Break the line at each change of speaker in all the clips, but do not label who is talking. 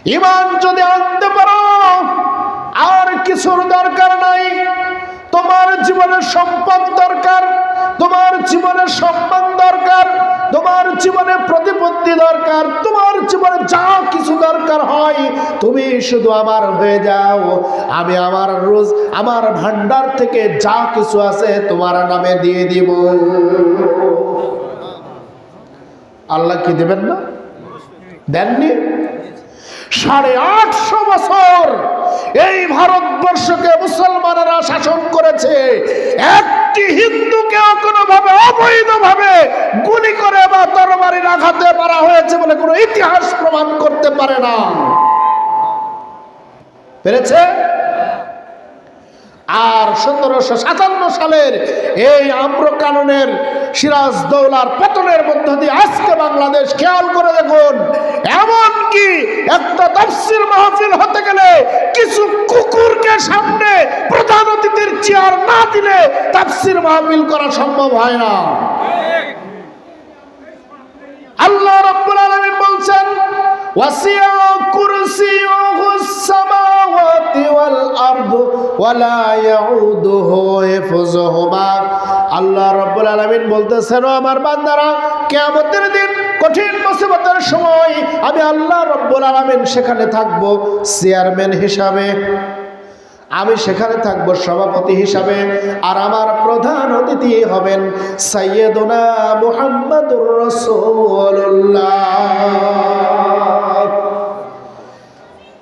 ঈমান যদি আনতে পারো আর কিছুর দরকার নাই। তোমার জীবনে সম্পদ দরকার, তোমার জীবনে সম্মান দরকার, তোমার জীবনে প্রতিপত্তি দরকার, তোমার জীবনে যা কিছু দরকার হয় তুমি শুধু আমার হয়ে যাও। আমি আমার ভান্ডার থেকে যা কিছু আছে তোমার নামে দিয়ে দিব। আল্লাহ কি দেবেন না? দেননি? 850 বছর এই ভারতবর্ষকে মুসলমানেরা শাসন করেছে। একটি হিন্দুকে কোনোভাবে অবৈধভাবে গুলি করে বা তরবারির আঘাতে মারা হয়েছে বলে কোনো ইতিহাস প্রমাণ করতে পারে না। পেরেছে? আর 1757 সালের এই আম্র কানুনের সিরাজদৌলার পতনের মধ্য দিয়ে আজকে বাংলাদেশ, খেয়াল করে দেখুন, এমনকি একটা তাফসীর মাহফিল হতে গেলে কিছু কুকুরকে সামনে প্রধান অতিথির চেয়ার না দিলে তাফসীর মাহফিল করা সম্ভব হয় না। আল্লাহ রাব্বুল আলামিন বলছেন, ওয়াসিয়া কুরসিয়ুহুস সামাওয়াতি ওয়াল আরদু ওয়ালা ইয়াউদুহু হিফযুহুমা। আল্লাহ রাব্বুল আলামিন বলতেছেন, ও আমার বান্দারা, কিয়ামতের দিন কঠিন মুসিবতের সময় আমি আল্লাহ রাব্বুল আলামিন সেখানে থাকব চেয়ারম্যান হিসাবে, আমি সেখানে থাকব সভাপতি হিসাবে, আর আমার প্রধান অতিথি হবেন সাইয়্যিদুনা মুহাম্মাদুর রাসূলুল্লাহ।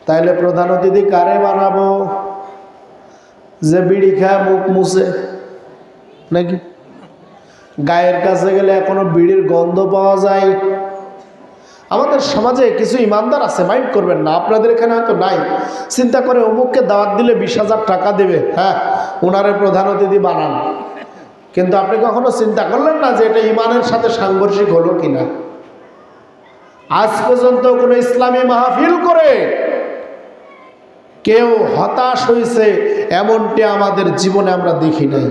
তাইলে প্রধান অতিথি কারে বানাবো? যে বিড়ি খায় মুখ মুছে নাকি? গায়ের কাছে গেলে এখনো বিড়ির গন্ধ পাওয়া যায়। আমাদের সমাজে কিছু ইমানদার আছে, মাইন্ড করবেন না, আপনাদের এখানে হয়তো নাই, চিন্তা করে অমুককে দাওয়াত দিলে 20,000 টাকা দেবে, হ্যাঁ ওনারে প্রধান অতিথি বানান। কিন্তু আপনি কখনো চিন্তা করলেন না যে এটা ইমানের সাথে সাংঘর্ষিক হলো কিনা? আজ পর্যন্ত কোনো ইসলামী মাহফিল করে কেউ হতাশ হয়েছে এমনটি আমাদের জীবনে আমরা দেখি নাই।